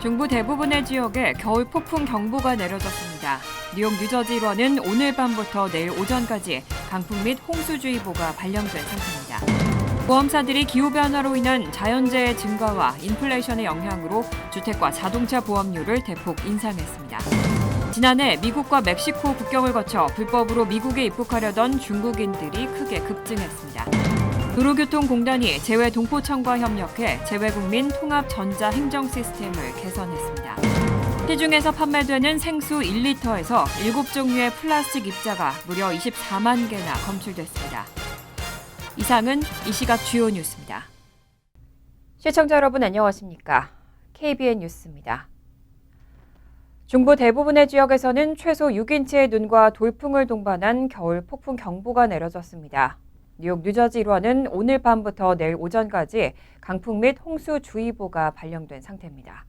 중부 대부분의 지역에 겨울 폭풍 경보가 내려졌습니다. 뉴욕 뉴저지 일원은 오늘 밤부터 내일 오전까지 강풍 및 홍수주의보가 발령된 상태입니다. 보험사들이 기후변화로 인한 자연재해 증가와 인플레이션의 영향으로 주택과 자동차 보험료를 대폭 인상했습니다. 지난해 미국과 멕시코 국경을 거쳐 불법으로 미국에 입국하려던 중국인들이 크게 급증했습니다. 도로교통공단이 재외동포청과 협력해 재외국민 통합 전자 행정 시스템을 개선했습니다. 시중에서 판매되는 생수 1리터에서 7종류의 플라스틱 입자가 무려 24만 개나 검출됐습니다. 이상은 이 시각 주요 뉴스입니다. 시청자 여러분 안녕하십니까? KBN 뉴스입니다. 중부 대부분의 지역에서는 최소 6인치의 눈과 돌풍을 동반한 겨울 폭풍 경보가 내려졌습니다. 뉴욕 뉴저지 일원은 오늘 밤부터 내일 오전까지 강풍 및 홍수주의보가 발령된 상태입니다.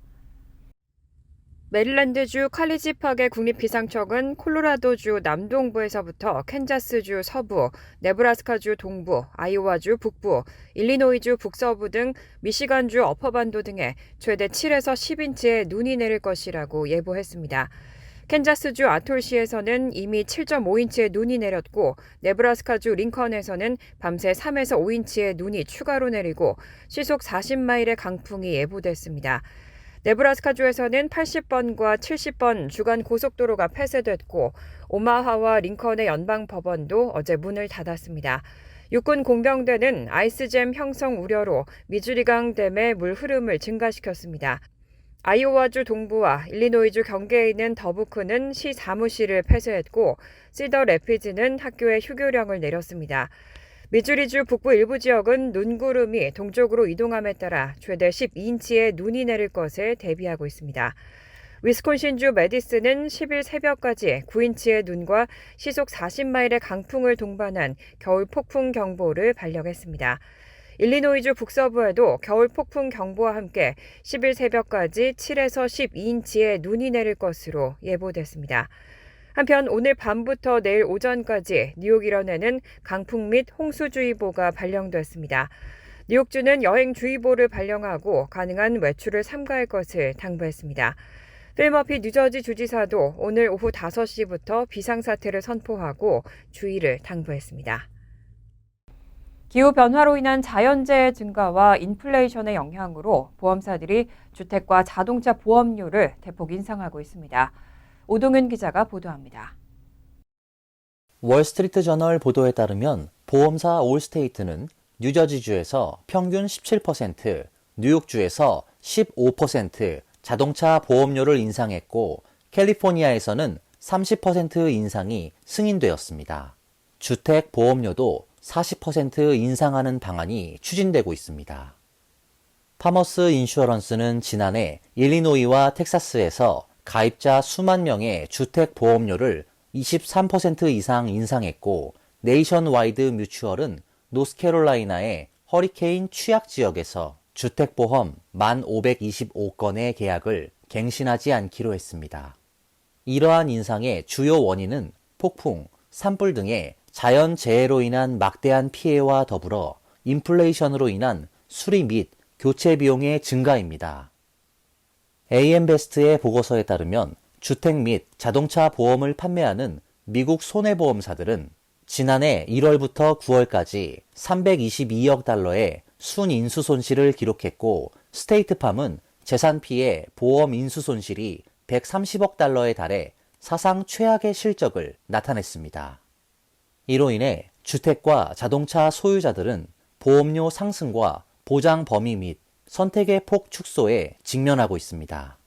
메릴랜드주 칼리지팍의 국립기상청은 콜로라도주 남동부에서부터 캔자스주 서부, 네브라스카주 동부, 아이오와주 북부, 일리노이주 북서부 등 미시간주 어퍼반도 등에 최대 7에서 10인치의 눈이 내릴 것이라고 예보했습니다. 캔자스주 아톨시에서는 이미 7.5인치의 눈이 내렸고 네브라스카주 링컨에서는 밤새 3에서 5인치의 눈이 추가로 내리고 시속 40마일의 강풍이 예보됐습니다. 네브라스카주에서는 80번과 70번 주간 고속도로가 폐쇄됐고 오마하와 링컨의 연방법원도 어제 문을 닫았습니다. 육군 공병대는 아이스잼 형성 우려로 미주리강 댐의 물 흐름을 증가시켰습니다. 아이오와주 동부와 일리노이주 경계에 있는 더부크는 시 사무실을 폐쇄했고 시더 래피즈는 학교에 휴교령을 내렸습니다. 미주리주 북부 일부 지역은 눈구름이 동쪽으로 이동함에 따라 최대 12인치의 눈이 내릴 것에 대비하고 있습니다. 위스콘신주 메디슨은 10일 새벽까지 9인치의 눈과 시속 40마일의 강풍을 동반한 겨울 폭풍 경보를 발령했습니다. 일리노이주 북서부에도 겨울 폭풍 경보와 함께 10일 새벽까지 7에서 12인치의 눈이 내릴 것으로 예보됐습니다. 한편 오늘 밤부터 내일 오전까지 뉴욕 일원에는 강풍 및 홍수주의보가 발령됐습니다. 뉴욕주는 여행주의보를 발령하고 가능한 외출을 삼가할 것을 당부했습니다. 필머피 뉴저지 주지사도 오늘 오후 5시부터 비상사태를 선포하고 주의를 당부했습니다. 기후변화로 인한 자연재해 증가와 인플레이션의 영향으로 보험사들이 주택과 자동차 보험료를 대폭 인상하고 있습니다. 오동윤 기자가 보도합니다. 월스트리트 저널 보도에 따르면 보험사 올스테이트는 뉴저지주에서 평균 17%, 뉴욕주에서 15% 자동차 보험료를 인상했고 캘리포니아에서는 30% 인상이 승인되었습니다. 주택 보험료도 40% 인상하는 방안이 추진되고 있습니다. 파머스 인슈어런스는 지난해 일리노이와 텍사스에서 가입자 수만 명의 주택 보험료를 23% 이상 인상했고 네이션와이드 뮤추얼은 노스캐롤라이나의 허리케인 취약 지역에서 주택보험 1,525건의 계약을 갱신하지 않기로 했습니다. 이러한 인상의 주요 원인은 폭풍, 산불 등의 자연재해로 인한 막대한 피해와 더불어 인플레이션으로 인한 수리 및 교체 비용의 증가입니다. AM베스트의 보고서에 따르면 주택 및 자동차 보험을 판매하는 미국 손해보험사들은 지난해 1월부터 9월까지 322억 달러의 순인수 손실을 기록했고 스테이트팜은 재산 피해 보험 인수 손실이 130억 달러에 달해 사상 최악의 실적을 나타냈습니다. 이로 인해 주택과 자동차 소유자들은 보험료 상승과 보장 범위 및 선택의 폭 축소에 직면하고 있습니다.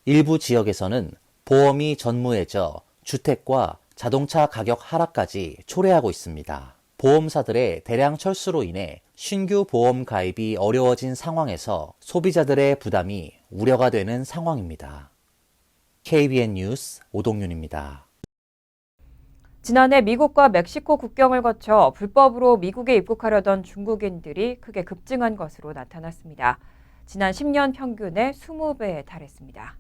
일부 지역에서는 보험이 전무해져 주택과 자동차 가격 하락까지 초래하고 있습니다. 보험사들의 대량 철수로 인해 신규 보험 가입이 어려워진 상황에서 소비자들의 부담이 우려가 되는 상황입니다. KBN 뉴스 오동윤입니다. 지난해 미국과 멕시코 국경을 거쳐 불법으로 미국에 입국하려던 중국인들이 크게 급증한 것으로 나타났습니다. 지난 10년 평균의 20배에 달했습니다.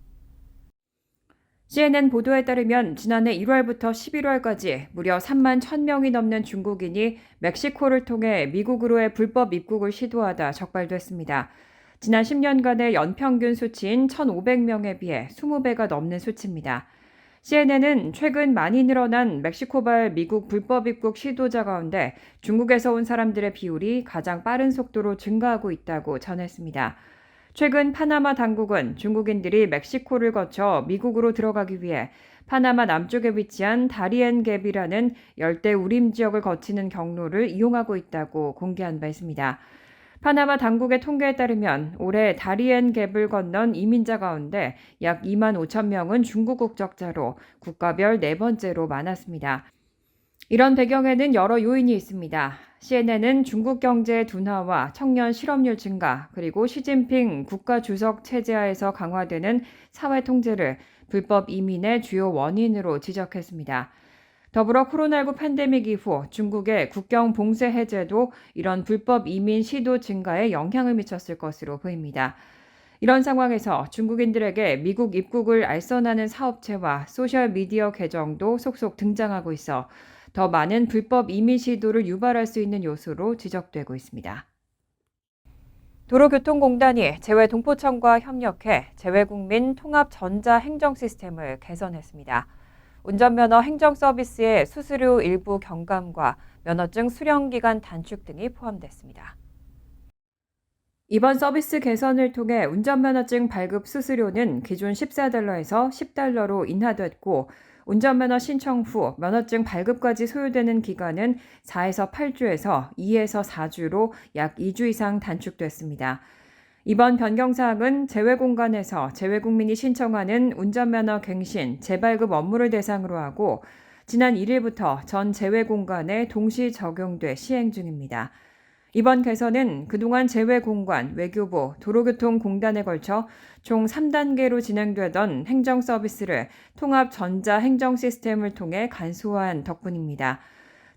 CNN 보도에 따르면 지난해 1월부터 11월까지 무려 3만 1,000명이 넘는 중국인이 멕시코를 통해 미국으로의 불법 입국을 시도하다 적발됐습니다. 지난 10년간의 연평균 수치인 1,500명에 비해 20배가 넘는 수치입니다. CNN은 최근 많이 늘어난 멕시코발 미국 불법 입국 시도자 가운데 중국에서 온 사람들의 비율이 가장 빠른 속도로 증가하고 있다고 전했습니다. 최근 파나마 당국은 중국인들이 멕시코를 거쳐 미국으로 들어가기 위해 파나마 남쪽에 위치한 다리엔 갭이라는 열대 우림 지역을 거치는 경로를 이용하고 있다고 공개한 바 있습니다. 파나마 당국의 통계에 따르면 올해 다리엔 갭을 건넌 이민자 가운데 약 2만 5천 명은 중국 국적자로 국가별 네 번째로 많았습니다. 이런 배경에는 여러 요인이 있습니다. CNN은 중국 경제의 둔화와 청년 실업률 증가, 그리고 시진핑 국가 주석 체제하에서 강화되는 사회 통제를 불법 이민의 주요 원인으로 지적했습니다. 더불어 코로나19 팬데믹 이후 중국의 국경 봉쇄 해제도 이런 불법 이민 시도 증가에 영향을 미쳤을 것으로 보입니다. 이런 상황에서 중국인들에게 미국 입국을 알선하는 사업체와 소셜미디어 계정도 속속 등장하고 있어 더 많은 불법 이민 시도를 유발할 수 있는 요소로 지적되고 있습니다. 도로교통공단이 재외동포청과 협력해 재외국민 통합 전자 행정 시스템을 개선했습니다. 운전면허 행정 서비스의 수수료 일부 경감과 면허증 수령 기간 단축 등이 포함됐습니다. 이번 서비스 개선을 통해 운전면허증 발급 수수료는 기존 $14에서 $10로 인하됐고, 운전면허 신청 후 면허증 발급까지 소요되는 기간은 4에서 8주에서 2에서 4주로 약 2주 이상 단축됐습니다. 이번 변경사항은 재외공간에서 재외국민이 신청하는 운전면허 갱신, 재발급 업무를 대상으로 하고 지난 1일부터 전 재외공간에 동시 적용돼 시행 중입니다. 이번 개선은 그동안 재외공간, 외교부, 도로교통공단에 걸쳐 총 3단계로 진행되던 행정 서비스를 통합 전자 행정 시스템을 통해 간소화한 덕분입니다.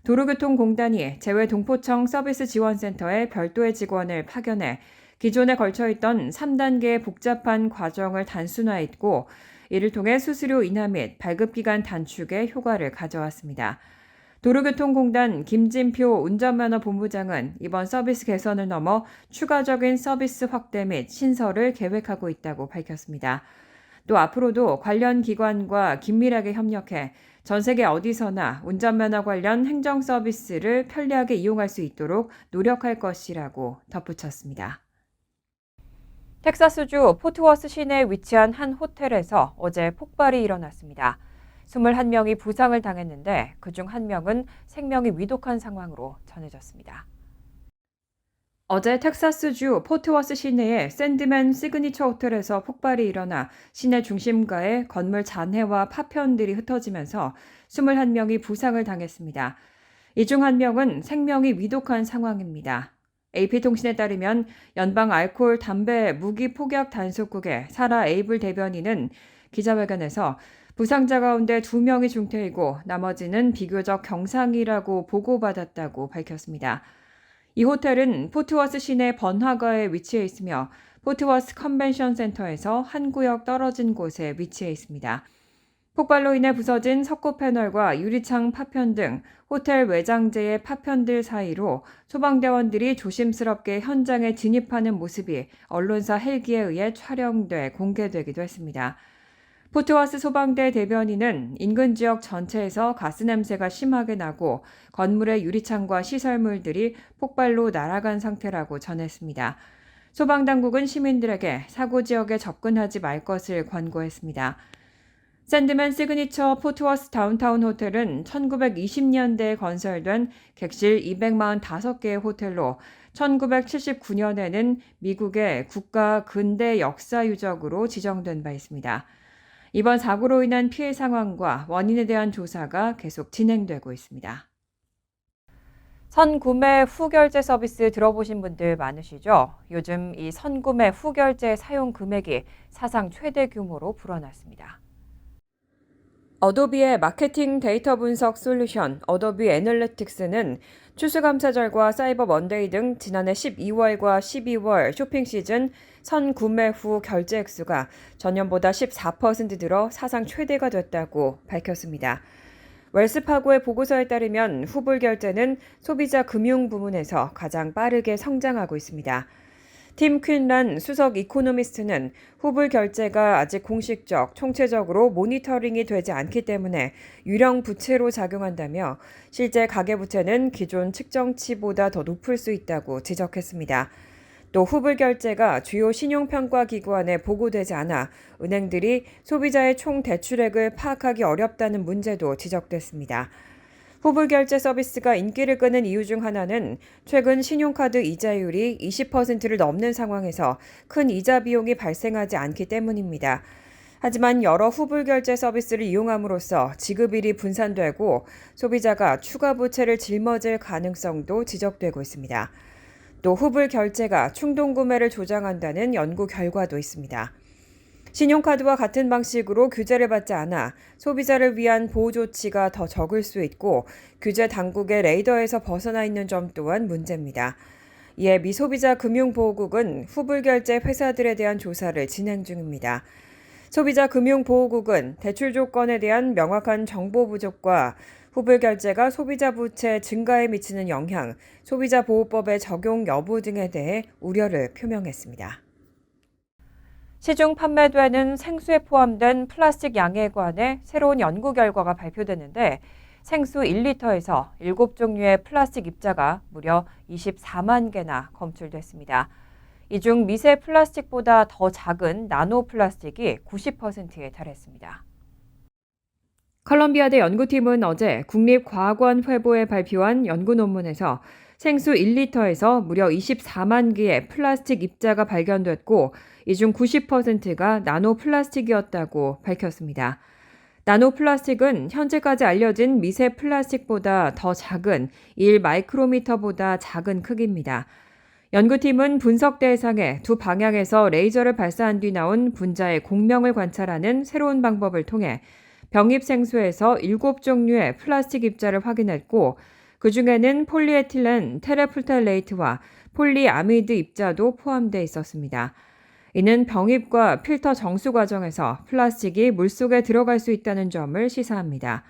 도로교통공단이 재외동포청 서비스 지원센터에 별도의 직원을 파견해 기존에 걸쳐있던 3단계의 복잡한 과정을 단순화했고, 이를 통해 수수료 인하 및 발급기간 단축에 효과를 가져왔습니다. 도로교통공단 김진표 운전면허 본부장은 이번 서비스 개선을 넘어 추가적인 서비스 확대 및 신설을 계획하고 있다고 밝혔습니다. 또 앞으로도 관련 기관과 긴밀하게 협력해 전 세계 어디서나 운전면허 관련 행정 서비스를 편리하게 이용할 수 있도록 노력할 것이라고 덧붙였습니다. 텍사스주 포트워스 시내에 위치한 한 호텔에서 어제 폭발이 일어났습니다. 21명이 부상을 당했는데 그중 1명은 생명이 위독한 상황으로 전해졌습니다. 어제 텍사스주 포트워스 시내의 샌드맨 시그니처 호텔에서 폭발이 일어나 시내 중심가에 건물 잔해와 파편들이 흩어지면서 21명이 부상을 당했습니다. 이 중 1명은 생명이 위독한 상황입니다. AP통신에 따르면 연방 알코올 담배 무기 폭약 단속국의 사라 에이블 대변인은 기자회견에서 부상자 가운데 2명이 중태이고 나머지는 비교적 경상이라고 보고받았다고 밝혔습니다. 이 호텔은 포트워스 시내 번화가에 위치해 있으며 포트워스 컨벤션 센터에서 한 구역 떨어진 곳에 위치해 있습니다. 폭발로 인해 부서진 석고 패널과 유리창 파편 등 호텔 외장재의 파편들 사이로 소방대원들이 조심스럽게 현장에 진입하는 모습이 언론사 헬기에 의해 촬영돼 공개되기도 했습니다. 포트워스 소방대 대변인은 인근 지역 전체에서 가스 냄새가 심하게 나고 건물의 유리창과 시설물들이 폭발로 날아간 상태라고 전했습니다. 소방당국은 시민들에게 사고 지역에 접근하지 말 것을 권고했습니다. 샌드맨 시그니처 포트워스 다운타운 호텔은 1920년대에 건설된 객실 245개의 호텔로 1979년에는 미국의 국가 근대 역사 유적으로 지정된 바 있습니다. 이번 사고로 인한 피해 상황과 원인에 대한 조사가 계속 진행되고 있습니다. 선구매 후결제 서비스 들어보신 분들 많으시죠? 요즘 이 선구매 후결제 사용 금액이 사상 최대 규모로 불어났습니다. 어도비의 마케팅 데이터 분석 솔루션 어도비 애널리틱스는 추수감사절과 사이버 먼데이 등 지난해 12월과 12월 쇼핑 시즌 선구매 후 결제 액수가 전년보다 14% 늘어 사상 최대가 됐다고 밝혔습니다. 웰스파고의 보고서에 따르면 후불 결제는 소비자 금융 부문에서 가장 빠르게 성장하고 있습니다. 팀 퀸란 수석 이코노미스트는 후불 결제가 아직 공식적, 총체적으로 모니터링이 되지 않기 때문에 유령 부채로 작용한다며 실제 가계부채는 기존 측정치보다 더 높을 수 있다고 지적했습니다. 또 후불 결제가 주요 신용평가기관에 보고되지 않아 은행들이 소비자의 총 대출액을 파악하기 어렵다는 문제도 지적됐습니다. 후불 결제 서비스가 인기를 끄는 이유 중 하나는 최근 신용카드 이자율이 20%를 넘는 상황에서 큰 이자 비용이 발생하지 않기 때문입니다. 하지만 여러 후불 결제 서비스를 이용함으로써 지급일이 분산되고 소비자가 추가 부채를 짊어질 가능성도 지적되고 있습니다. 또 후불 결제가 충동 구매를 조장한다는 연구 결과도 있습니다. 신용카드와 같은 방식으로 규제를 받지 않아 소비자를 위한 보호 조치가 더 적을 수 있고 규제 당국의 레이더에서 벗어나 있는 점 또한 문제입니다. 이에 미소비자 금융보호국은 후불 결제 회사들에 대한 조사를 진행 중입니다. 소비자 금융보호국은 대출 조건에 대한 명확한 정보 부족과 후불 결제가 소비자 부채 증가에 미치는 영향, 소비자 보호법의 적용 여부 등에 대해 우려를 표명했습니다. 시중 판매되는 생수에 포함된 플라스틱 양에 관해 새로운 연구 결과가 발표됐는데 생수 1리터에서 7종류의 플라스틱 입자가 무려 24만 개나 검출됐습니다. 이 중 미세 플라스틱보다 더 작은 나노 플라스틱이 90%에 달했습니다. 컬럼비아대 연구팀은 어제 국립과학원회보에 발표한 연구 논문에서 생수 1리터에서 무려 24만 개의 플라스틱 입자가 발견됐고 이 중 90%가 나노 플라스틱이었다고 밝혔습니다. 나노 플라스틱은 현재까지 알려진 미세 플라스틱보다 더 작은 1마이크로미터보다 작은 크기입니다. 연구팀은 분석 대상에 두 방향에서 레이저를 발사한 뒤 나온 분자의 공명을 관찰하는 새로운 방법을 통해 병입 생수에서 7종류의 플라스틱 입자를 확인했고 그중에는 폴리에틸렌 테레풀탈레이트와 폴리아미드 입자도 포함되어 있었습니다. 이는 병입과 필터 정수 과정에서 플라스틱이 물속에 들어갈 수 있다는 점을 시사합니다.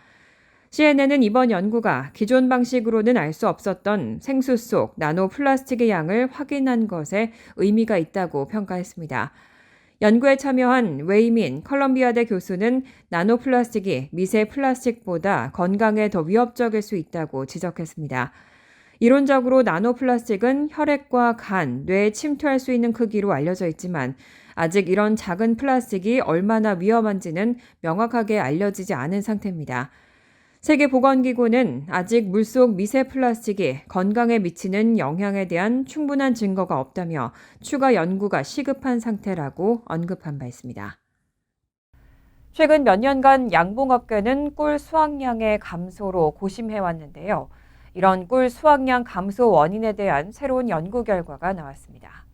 CNN은 이번 연구가 기존 방식으로는 알 수 없었던 생수 속 나노 플라스틱의 양을 확인한 것에 의미가 있다고 평가했습니다. 연구에 참여한 웨이민 컬럼비아대 교수는 나노 플라스틱이 미세 플라스틱보다 건강에 더 위협적일 수 있다고 지적했습니다. 이론적으로 나노 플라스틱은 혈액과 간, 뇌에 침투할 수 있는 크기로 알려져 있지만 아직 이런 작은 플라스틱이 얼마나 위험한지는 명확하게 알려지지 않은 상태입니다. 세계보건기구는 아직 물속 미세 플라스틱이 건강에 미치는 영향에 대한 충분한 증거가 없다며 추가 연구가 시급한 상태라고 언급한 바 있습니다. 최근 몇 년간 양봉업계는 꿀 수확량의 감소로 고심해왔는데요. 이런 꿀 수확량 감소 원인에 대한 새로운 연구 결과가 나왔습니다.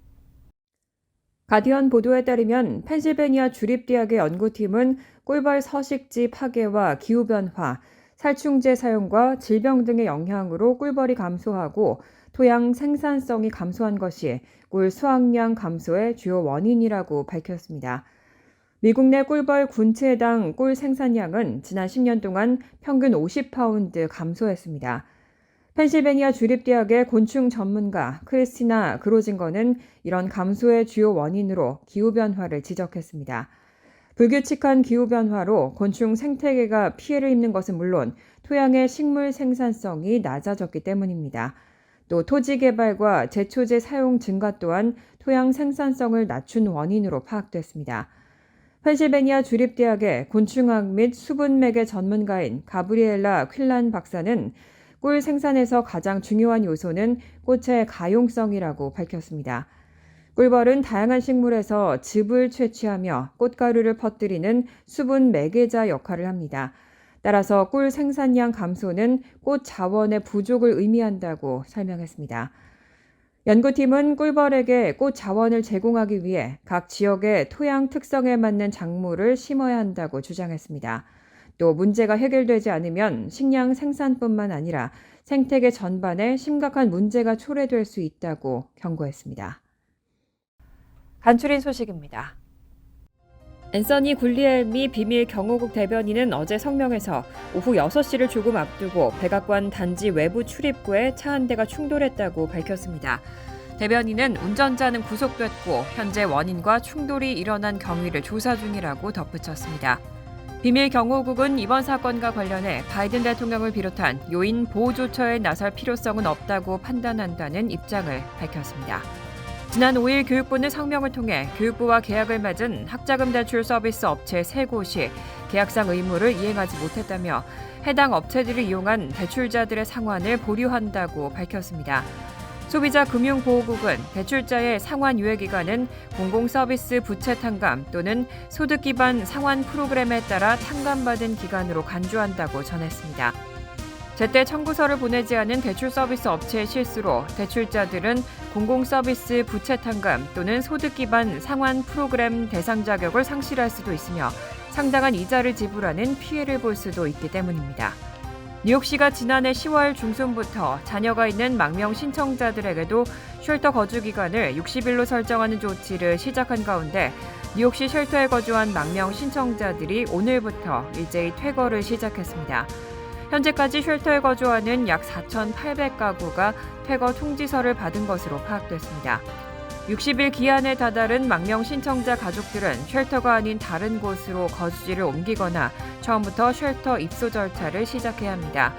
가디언 보도에 따르면 펜실베니아 주립대학의 연구팀은 꿀벌 서식지 파괴와 기후변화, 살충제 사용과 질병 등의 영향으로 꿀벌이 감소하고 토양 생산성이 감소한 것이 꿀 수확량 감소의 주요 원인이라고 밝혔습니다. 미국 내 꿀벌 군체당 꿀 생산량은 지난 10년 동안 평균 50파운드 감소했습니다. 펜실베니아 주립대학의 곤충 전문가 크리스티나 그로징거는 이런 감소의 주요 원인으로 기후변화를 지적했습니다. 불규칙한 기후변화로 곤충 생태계가 피해를 입는 것은 물론 토양의 식물 생산성이 낮아졌기 때문입니다. 또 토지 개발과 제초제 사용 증가 또한 토양 생산성을 낮춘 원인으로 파악됐습니다. 펜실베니아 주립대학의 곤충학 및 수분맥의 전문가인 가브리엘라 퀼란 박사는 꿀 생산에서 가장 중요한 요소는 꽃의 가용성이라고 밝혔습니다. 꿀벌은 다양한 식물에서 즙을 채취하며 꽃가루를 퍼뜨리는 수분 매개자 역할을 합니다. 따라서 꿀 생산량 감소는 꽃 자원의 부족을 의미한다고 설명했습니다. 연구팀은 꿀벌에게 꽃 자원을 제공하기 위해 각 지역의 토양 특성에 맞는 작물을 심어야 한다고 주장했습니다. 또 문제가 해결되지 않으면 식량 생산뿐만 아니라 생태계 전반에 심각한 문제가 초래될 수 있다고 경고했습니다. 간추린 소식입니다. 앤서니 굴리엘미 비밀 경호국 대변인은 어제 성명에서 오후 6시를 조금 앞두고 백악관 단지 외부 출입구에 차 한 대가 충돌했다고 밝혔습니다. 대변인은 운전자는 구속됐고 현재 원인과 충돌이 일어난 경위를 조사 중이라고 덧붙였습니다. 비밀 경호국은 이번 사건과 관련해 바이든 대통령을 비롯한 요인 보호 조처에 나설 필요성은 없다고 판단한다는 입장을 밝혔습니다. 지난 5일 교육부는 성명을 통해 교육부와 계약을 맺은 학자금 대출 서비스 업체 3곳이 계약상 의무를 이행하지 못했다며 해당 업체들을 이용한 대출자들의 상환을 보류한다고 밝혔습니다. 소비자금융보호국은 대출자의 상환 유예 기간은 공공서비스 부채 탕감 또는 소득 기반 상환 프로그램에 따라 탕감받은 기간으로 간주한다고 전했습니다. 제때 청구서를 보내지 않은 대출 서비스 업체의 실수로 대출자들은 공공서비스 부채 탕감 또는 소득 기반 상환 프로그램 대상 자격을 상실할 수도 있으며 상당한 이자를 지불하는 피해를 볼 수도 있기 때문입니다. 뉴욕시가 지난해 10월 중순부터 자녀가 있는 망명 신청자들에게도 쉘터 거주 기간을 60일로 설정하는 조치를 시작한 가운데 뉴욕시 쉘터에 거주한 망명 신청자들이 오늘부터 일제히 퇴거를 시작했습니다. 현재까지 쉘터에 거주하는 약 4,800가구가 퇴거 통지서를 받은 것으로 파악됐습니다. 60일 기한에 다다른 망명 신청자 가족들은 쉘터가 아닌 다른 곳으로 거주지를 옮기거나 처음부터 쉘터 입소 절차를 시작해야 합니다.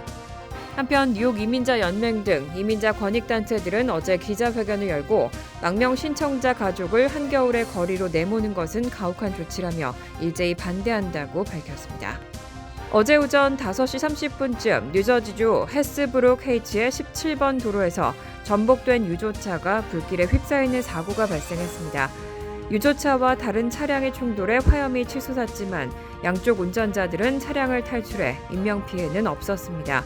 한편 뉴욕 이민자 연맹 등 이민자 권익단체들은 어제 기자회견을 열고 망명 신청자 가족을 한겨울에 거리로 내모는 것은 가혹한 조치라며 일제히 반대한다고 밝혔습니다. 어제 오전 5시 30분쯤 뉴저지주 헤스브룩 헤이츠의 17번 도로에서 전복된 유조차가 불길에 휩싸이는 사고가 발생했습니다. 유조차와 다른 차량의 충돌에 화염이 치솟았지만 양쪽 운전자들은 차량을 탈출해 인명피해는 없었습니다.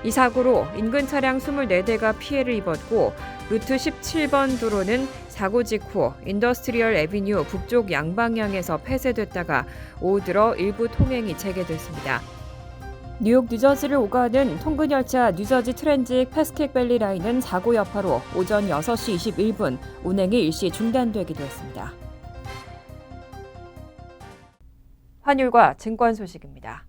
이 사고로 인근 차량 24대가 피해를 입었고 루트 17번 도로는 사고 직후 인더스트리얼 애비뉴 북쪽 양방향에서 폐쇄됐다가 오후 들어 일부 통행이 재개됐습니다. 뉴욕 뉴저지를 오가는 통근열차 뉴저지 트랜짓 패스킥밸리 라인은 사고 여파로 오전 6시 21분 운행이 일시 중단되기도 했습니다. 환율과 증권 소식입니다.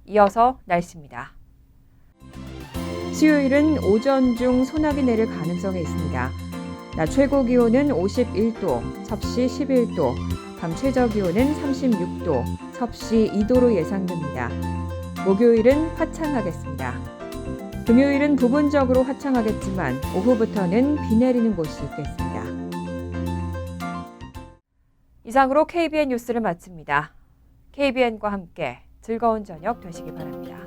이어서 날씨입니다. 수요일은 오전 중 소나기 내릴 가능성이 있습니다. 낮 최고 기온은 51도, 섭씨 11도, 밤 최저 기온은 36도, 섭씨 2도로 예상됩니다. 목요일은 화창하겠습니다. 금요일은 부분적으로 화창하겠지만 오후부터는 비 내리는 곳이 있겠습니다. 이상으로 KBN 뉴스를 마칩니다. KBN과 함께 즐거운 저녁 되시기 바랍니다.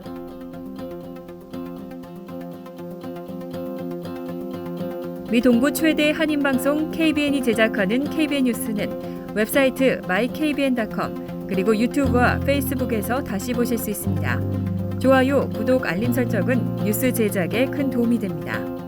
미 동부 최대 한인방송 KBN이 제작하는 KBN 뉴스는 웹사이트 mykbn.com 그리고 유튜브와 페이스북에서 다시 보실 수 있습니다. 좋아요, 구독, 알림 설정은 뉴스 제작에 큰 도움이 됩니다.